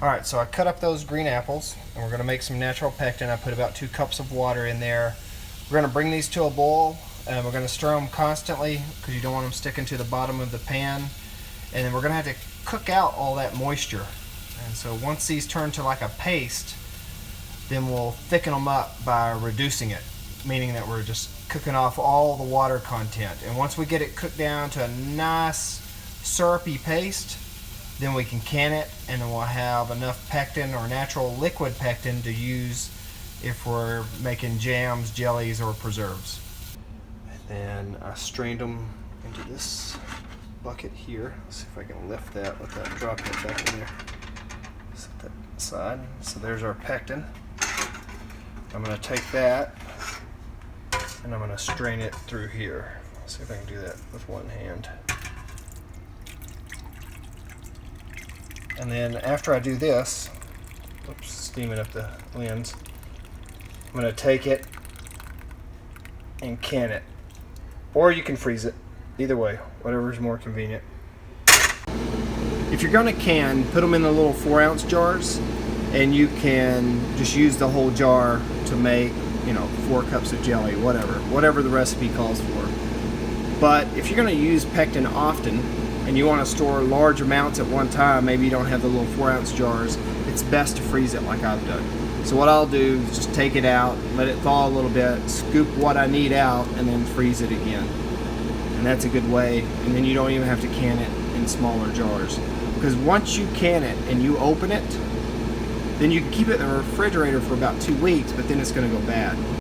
Alright, so I cut up those green apples, and we're going to make some natural pectin. I put about 2 cups of water in there. We're going to bring these to a boil, and we're going to stir them constantly because you don't want them sticking to the bottom of the pan. And then we're going to have to cook out all that moisture. And so once these turn to like a paste, then we'll thicken them up by reducing it, meaning that we're just cooking off all the water content. And once we get it cooked down to a nice syrupy paste, then we can can it, and then we'll have enough pectin or natural liquid pectin to use if we're making jams, jellies, or preserves. And then I strained them into this bucket here. Let's see if I can lift that without dropping it back in there. Set that aside. So there's our pectin. I'm going to take that and I'm going to strain it through here. Let's see if I can do that with one hand. And then after I do this, oops, steaming up the lens, I'm going to take it and can it. Or you can freeze it. Either way, whatever is more convenient. If you're going to can, put them in the little 4-ounce jars, and you can just use the whole jar to make, 4 cups of jelly, whatever the recipe calls for. But if you're going to use pectin often, and you want to store large amounts at one time, maybe you don't have the little 4-ounce jars, it's best to freeze it like I've done. So what I'll do is just take it out, let it thaw a little bit, scoop what I need out, and then freeze it again. And that's a good way, and then you don't even have to can it in smaller jars. Because once you can it and you open it, then you can keep it in the refrigerator for about 2 weeks, but then it's going to go bad.